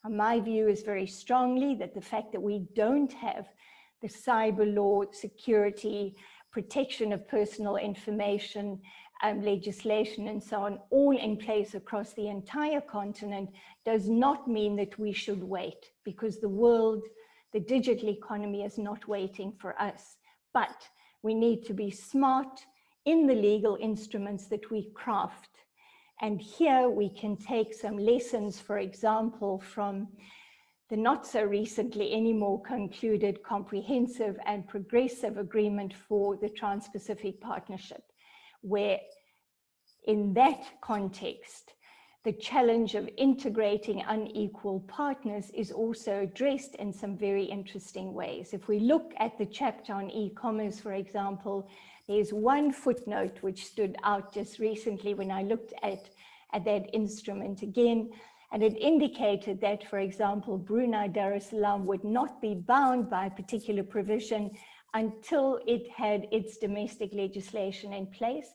And my view is very strongly that the fact that we don't have the cyber law, security, protection of personal information, legislation and so on, all in place across the entire continent, does not mean that we should wait, because the world, the digital economy is not waiting for us. But we need to be smart in the legal instruments that we craft. And here we can take some lessons, for example, from the not so recently anymore concluded comprehensive and progressive agreement for the Trans-Pacific Partnership, where in that context, the challenge of integrating unequal partners is also addressed in some very interesting ways. If we look at the chapter on e-commerce, for example, there's one footnote which stood out just recently when I looked at that instrument again, and it indicated that, for example, Brunei Darussalam would not be bound by a particular provision until it had its domestic legislation in place,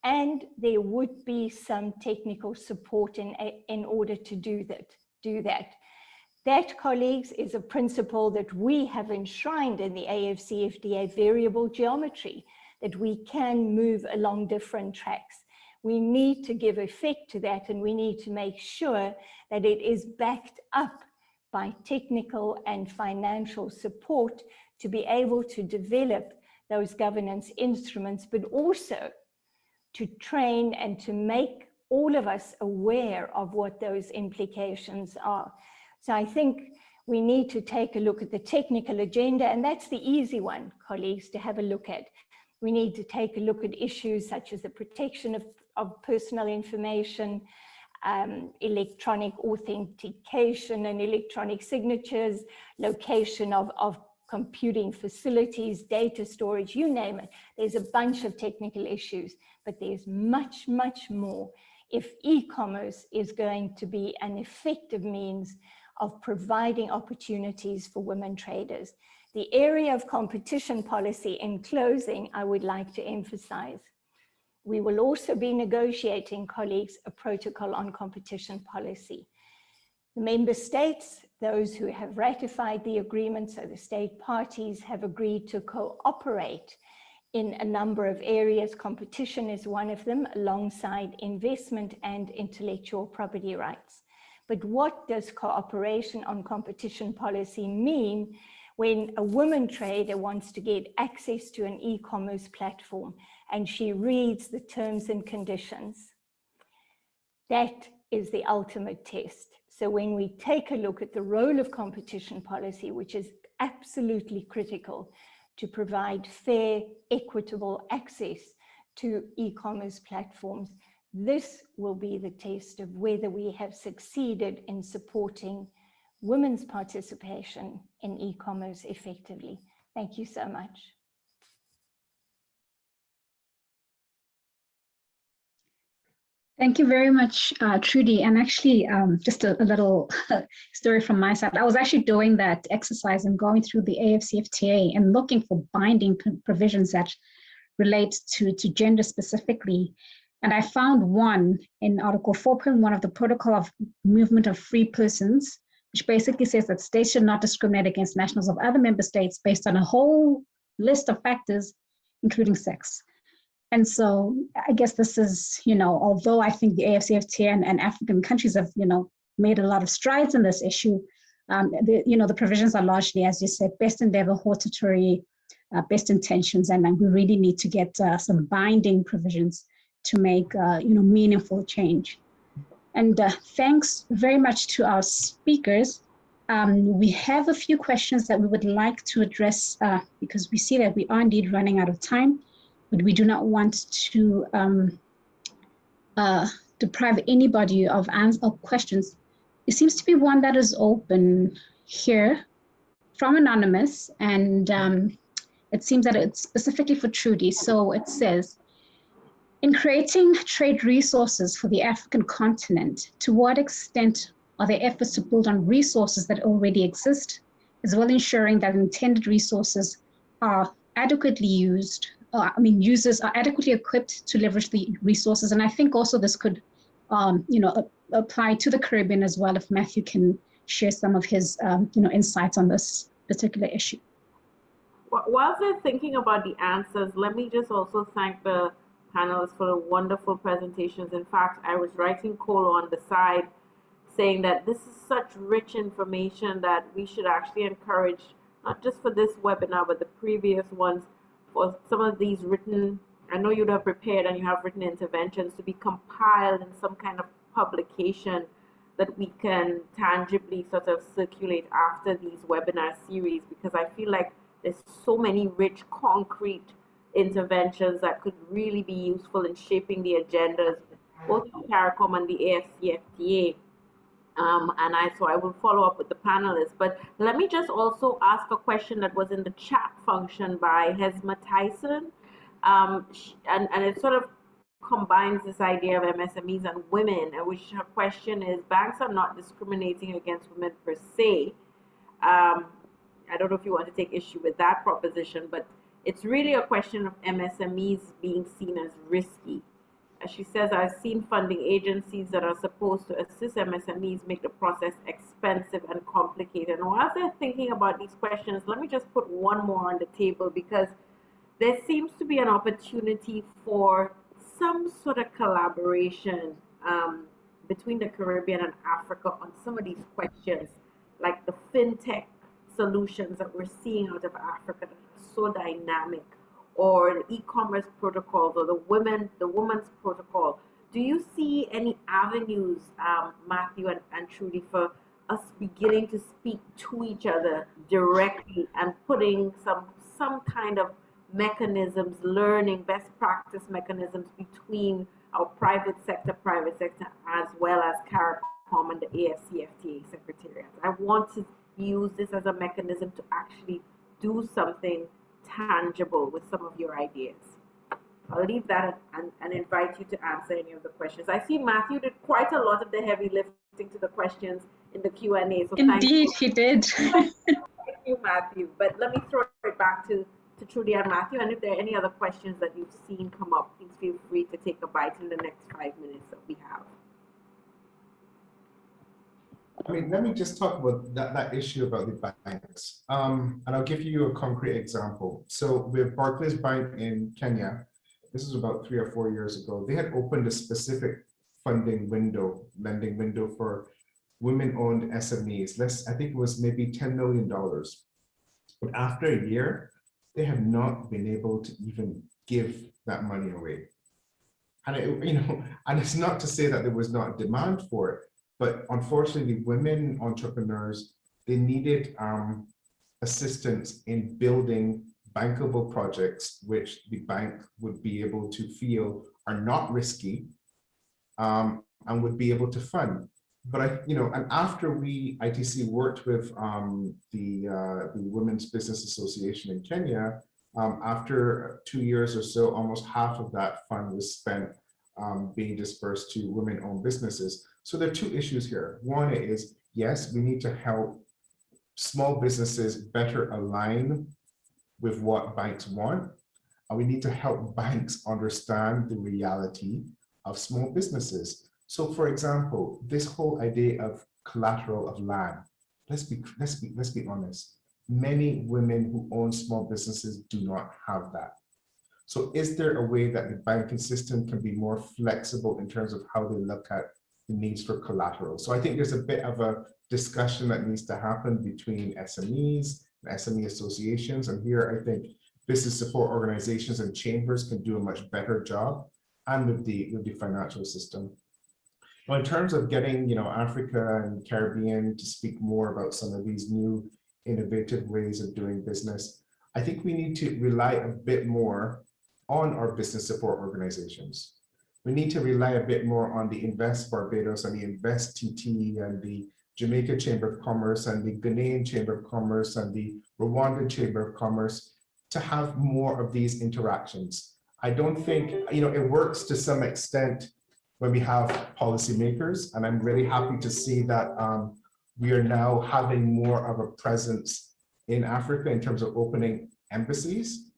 and there would be some technical support in order to do that. That, colleagues, is a principle that we have enshrined in the AFCFTA variable geometry, that we can move along different tracks. We need to give effect to that, and we need to make sure that it is backed up by technical and financial support to be able to develop those governance instruments, but also to train and to make all of us aware of what those implications are. So I think we need to take a look at the technical agenda, and that's the easy one, colleagues, to have a look at. We need to take a look at issues such as the protection of personal information, electronic authentication and electronic signatures, location of computing facilities, data storage, you name it. There's a bunch of technical issues, but there's much, much more if e-commerce is going to be an effective means of providing opportunities for women traders. The area of competition policy, in closing, I would like to emphasize. We will also be negotiating, colleagues, a protocol on competition policy. The member states, those who have ratified the agreement, so the state parties, have agreed to cooperate in a number of areas. Competition is one of them, alongside investment and intellectual property rights. But what does cooperation on competition policy mean when a woman trader wants to get access to an e-commerce platform and she reads the terms and conditions? That is the ultimate test. So when we take a look at the role of competition policy, which is absolutely critical to provide fair, equitable access to e-commerce platforms, this will be the test of whether we have succeeded in supporting women's participation in e-commerce effectively. Thank you so much. Thank you very much, Trudy. And actually, just a little story from my side. I was actually doing that exercise and going through the AFCFTA and looking for binding provisions that relate to gender specifically. And I found one in Article 4.1 of the Protocol of Movement of Free Persons, which basically says that states should not discriminate against nationals of other member states based on a whole list of factors, including sex. And so I guess this is, although I think the AFCFTA and African countries have, made a lot of strides in this issue, the provisions are largely, as you said, best endeavor, hortatory, best intentions, and we really need to get some binding provisions to make, meaningful change. And thanks very much to our speakers. We have a few questions that we would like to address because we see that we are indeed running out of time, but we do not want to deprive anybody of questions. It seems to be one that is open here from Anonymous, and it seems that it's specifically for Trudy. So it says, In creating trade resources for the African continent, to what extent are there efforts to build on resources that already exist, as well ensuring that intended resources are adequately used, users are adequately equipped to leverage the resources? And I think also this could, apply to the Caribbean as well, if Matthew can share some of his, insights on this particular issue. While they're thinking about the answers, let me just also thank the panelists for the wonderful presentations. In fact, I was writing Kolo on the side saying that this is such rich information that we should actually encourage, not just for this webinar, but the previous ones, for some of these written, I know you'd have prepared and you have written interventions to be compiled in some kind of publication that we can tangibly sort of circulate after these webinar series, because I feel like there's so many rich, concrete interventions that could really be useful in shaping the agendas, both of CARICOM and the AFCFTA. So I will follow up with the panelists. But let me just also ask a question that was in the chat function by Hesma Tyson. And it sort of combines this idea of MSMEs and women, which her question is, banks are not discriminating against women per se. I don't know if you want to take issue with that proposition, but it's really a question of MSMEs being seen as risky. As she says, I've seen funding agencies that are supposed to assist MSMEs make the process expensive and complicated. And while they're thinking about these questions, let me just put one more on the table, because there seems to be an opportunity for some sort of collaboration between the Caribbean and Africa on some of these questions, like the fintech solutions that we're seeing out of Africa that are so dynamic, or the e-commerce protocols, or the women's protocol. Do you see any avenues, Matthew and Trudy, for us beginning to speak to each other directly and putting some kind of mechanisms, learning best practice mechanisms between our private sector as well as CARICOM and the AFCFTA Secretariat? I want to use this as a mechanism to actually do something tangible with some of your ideas. I'll leave that and invite you to answer any of the questions. I see Matthew did quite a lot of the heavy lifting to the questions in the Q&A. So indeed, he did. Thank you, Matthew. But let me throw it back to Trudy and Matthew. And if there are any other questions that you've seen come up, please feel free to take a bite in the next 5 minutes that we have. Let me just talk about that issue about the banks. And I'll give you a concrete example. So with Barclays Bank in Kenya, this was about 3 or 4 years ago, they had opened a specific lending window for women-owned SMEs. I think it was maybe $10 million. But after a year, they have not been able to even give that money away. And and it's not to say that there was not demand for it, but unfortunately, women entrepreneurs, they needed assistance in building bankable projects, which the bank would be able to feel are not risky and would be able to fund. But and after ITC worked with the Women's Business Association in Kenya, after 2 years or so, almost half of that fund was spent being dispersed to women-owned businesses. So there are two issues here. One is, yes, we need to help small businesses better align with what banks want, and we need to help banks understand the reality of small businesses. So, for example, this whole idea of collateral of land. Let's be honest. Many women who own small businesses do not have that. So, is there a way that the banking system can be more flexible in terms of how they look at the needs for collateral? So, I think there's a bit of a discussion that needs to happen between SMEs and SME associations, and here I think business support organizations and chambers can do a much better job, and with the financial system. Well, in terms of getting Africa and Caribbean to speak more about some of these new innovative ways of doing business, I think we need to rely a bit more on our business support organizations. We need to rely a bit more on the Invest Barbados and the Invest TT and the Jamaica Chamber of Commerce and the Ghanaian Chamber of Commerce and the Rwandan Chamber of Commerce to have more of these interactions. I don't think, it works to some extent when we have policymakers, and I'm really happy to see that we are now having more of a presence in Africa in terms of opening embassies,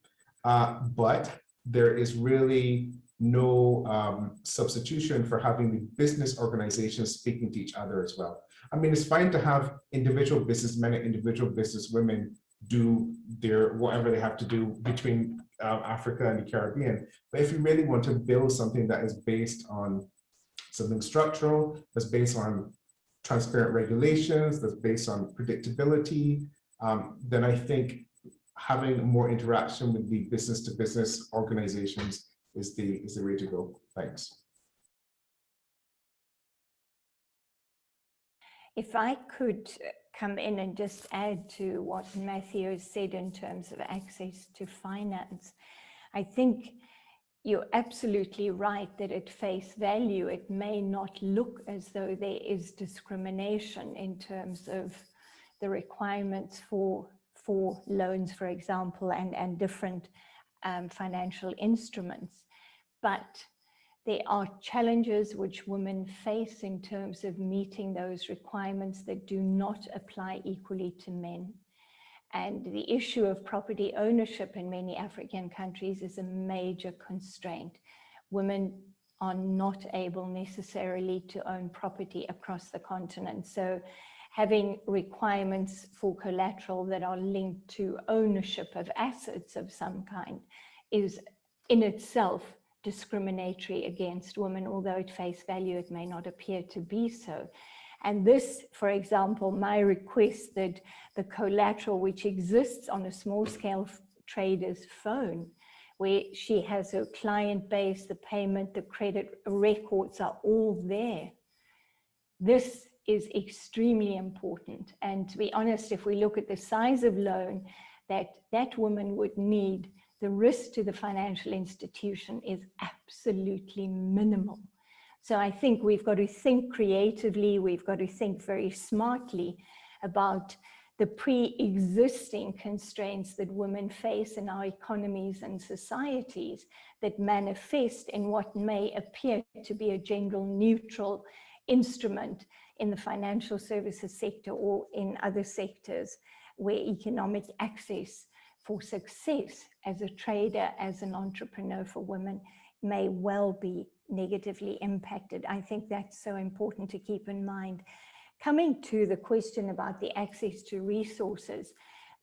but there is really no substitution for having the business organizations speaking to each other as well. I mean, it's fine to have individual businessmen and individual businesswomen do their whatever they have to do between Africa and the Caribbean. But if you really want to build something that is based on something structural, that's based on transparent regulations, that's based on predictability, then I think having more interaction with the business-to-business organizations is the way to go. Thanks. If I could come in and just add to what Matthew has said in terms of access to finance, I think you're absolutely right that at face value, it may not look as though there is discrimination in terms of the requirements for loans, for example, and different financial instruments. But there are challenges which women face in terms of meeting those requirements that do not apply equally to men. And the issue of property ownership in many African countries is a major constraint. Women are not able necessarily to own property across the continent. So having requirements for collateral that are linked to ownership of assets of some kind is in itself discriminatory against women, although at face value it may not appear to be so. And this, for example, my request that the collateral which exists on a small scale trader's phone, where she has her client base, the payment, the credit records are all there. This is extremely important. And to be honest, if we look at the size of loan that woman would need, the risk to the financial institution is absolutely minimal. So I think we've got to think creatively, we've got to think very smartly about the pre-existing constraints that women face in our economies and societies that manifest in what may appear to be a gender neutral instrument in the financial services sector or in other sectors where economic access for success as a trader, as an entrepreneur for women may well be negatively impacted. I think that's so important to keep in mind. Coming to the question about the access to resources,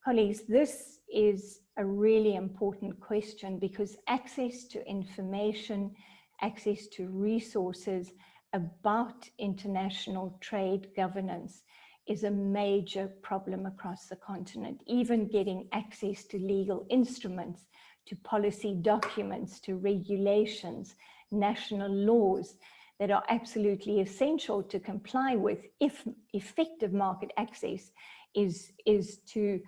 colleagues, this is a really important question because access to information, access to resources about international trade governance is a major problem across the continent. Even getting access to legal instruments, to policy documents, to regulations, national laws that are absolutely essential to comply with if effective market access is to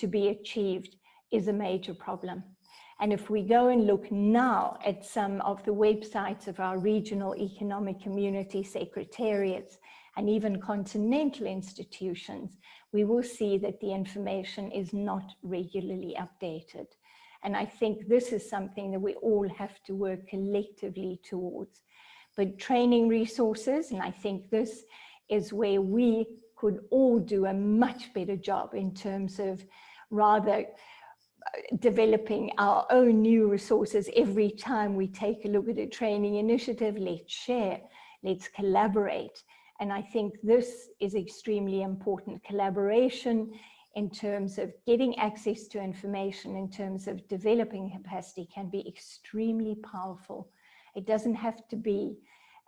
be achieved is a major problem. And if we go and look now at some of the websites of our regional economic community secretariats and even continental institutions, we will see that the information is not regularly updated. And I think this is something that we all have to work collectively towards. But training resources, and I think this is where we could all do a much better job in terms of rather developing our own new resources every time we take a look at a training initiative. Let's share, let's collaborate. And I think this is extremely important. Collaboration in terms of getting access to information, in terms of developing capacity can be extremely powerful. It doesn't have to be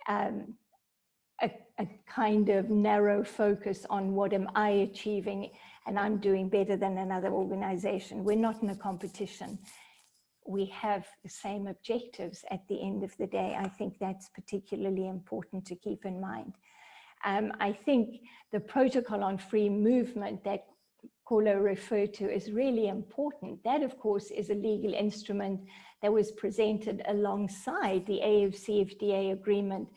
a kind of narrow focus on what am I achieving and I'm doing better than another organization. We're not in a competition. We have the same objectives at the end of the day. I think that's particularly important to keep in mind. I think the protocol on free movement that Kholofelo referred to is really important. That, of course, is a legal instrument that was presented alongside the AFCFTA agreement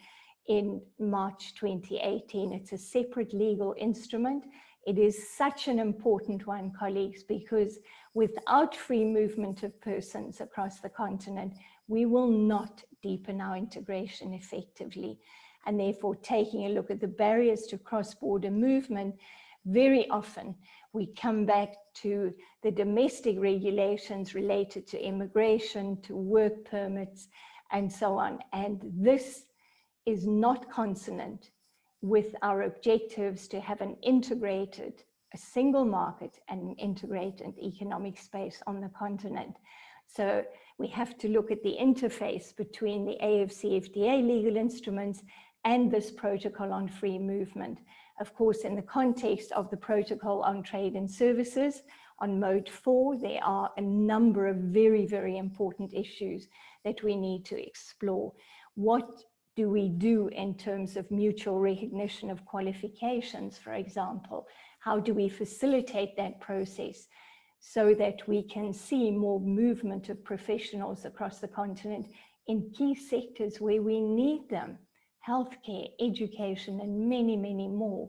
in March 2018. It's a separate legal instrument. It is such an important one, colleagues, because without free movement of persons across the continent, we will not deepen our integration effectively. And therefore, taking a look at the barriers to cross-border movement, very often we come back to the domestic regulations related to immigration, to work permits, and so on. And this is not consonant with our objectives to have an integrated, a single market and an integrated economic space on the continent. So we have to look at the interface between the AFCFTA legal instruments and this protocol on free movement. Of course, in the context of the protocol on trade and services, on mode 4, there are a number of very, very important issues that we need to explore. What do we do in terms of mutual recognition of qualifications, for example? How do we facilitate that process so that we can see more movement of professionals across the continent in key sectors where we need them? Healthcare, education, and many, many more,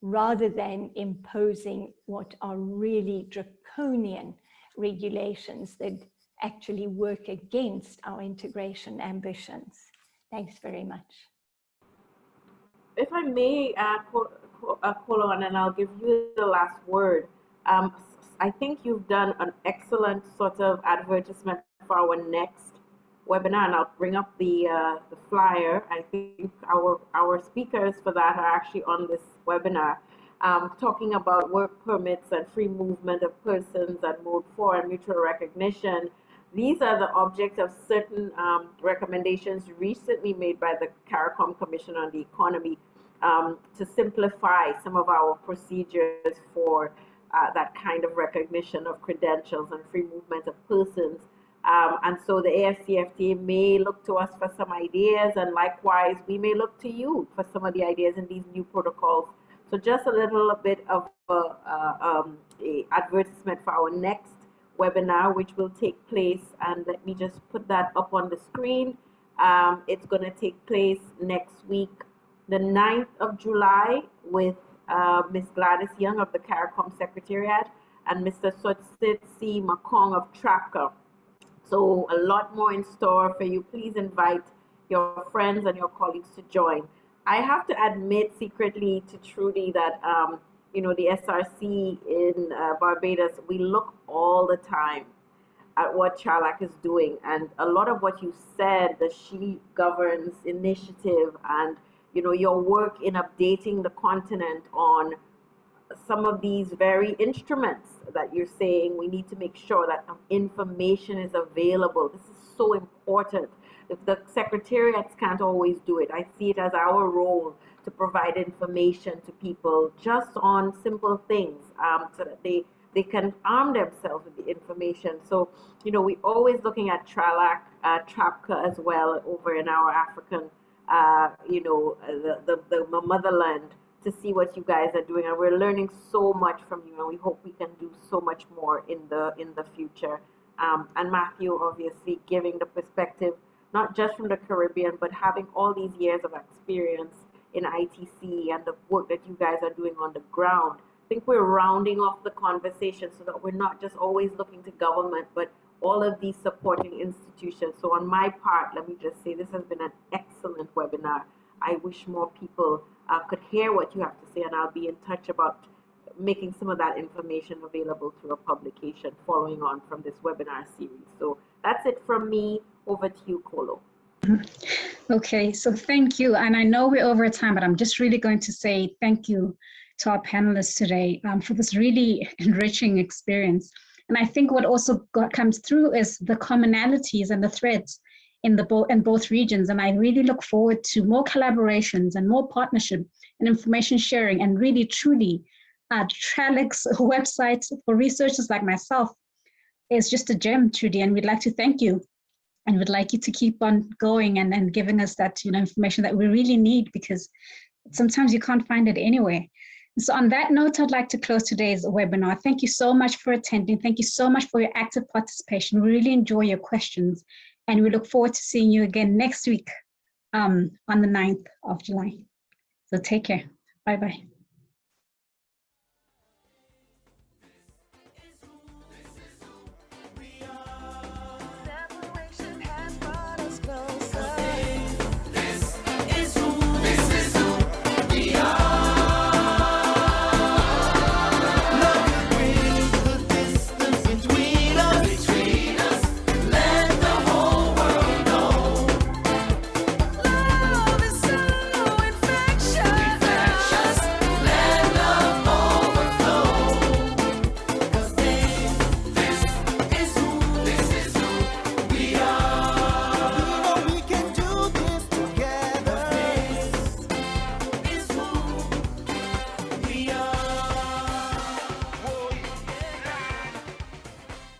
rather than imposing what are really draconian regulations that actually work against our integration ambitions. Thanks very much. If I may, Kolo, and then I'll give you the last word. I think you've done an excellent sort of advertisement for our next webinar, and I'll bring up the flyer. I think our speakers for that are actually on this webinar, talking about work permits and free movement of persons and mode 4 and mutual recognition. These are the object of certain recommendations recently made by the CARICOM Commission on the Economy to simplify some of our procedures for that kind of recognition of credentials and free movement of persons. And so the AFCFTA may look to us for some ideas, and likewise, we may look to you for some of the ideas in these new protocols. So just a little bit of a advertisement for our next webinar, which will take place, and let me just put that up on the screen. It's going to take place next week, the 9th of July, with Ms. Gladys Young of the CARICOM Secretariat and Mr. Sotsit C. Makong of TRAPCA. So a lot more in store for you. Please invite your friends and your colleagues to join. I have to admit secretly to Trudy that, you know, the SRC in Barbados, we look all the time at what TRALAC is doing. And a lot of what you said, the She Governs initiative and, you know, your work in updating the continent on some of these very instruments that you're saying we need to make sure that information is available. This is so important. If the secretariats can't always do it, I see it as our role to provide information to people just on simple things so that they can arm themselves with the information. So, you know, we're always looking at TRALAC, TRAPCA as well over in our African, you know, the motherland, to see what you guys are doing, and we're learning so much from you, and we hope we can do so much more in the future. And Matthew, obviously, giving the perspective not just from the Caribbean, but having all these years of experience in ITC and the work that you guys are doing on the ground. I think we're rounding off the conversation so that we're not just always looking to government, but all of these supporting institutions. So on my part, let me just say this has been an excellent webinar. I wish more people could hear what you have to say, and I'll be in touch about making some of that information available through a publication following on from this webinar series. So that's it from me. Over to you, Kolo. Okay, so thank you. And I know we're over time, but I'm just really going to say thank you to our panelists today for this really enriching experience. And I think what also comes through is the commonalities and the threads in both regions. And I really look forward to more collaborations and more partnership and information sharing, and really truly TRALAC's website for researchers like myself is just a gem, Trudy, and we'd like to thank you. And we'd like you to keep on going and giving us that, you know, information that we really need, because sometimes you can't find it anywhere. So on that note, I'd like to close today's webinar. Thank you so much for attending. Thank you so much for your active participation. We really enjoy your questions, and we look forward to seeing you again next week on the 9th of July. So take care. Bye-bye.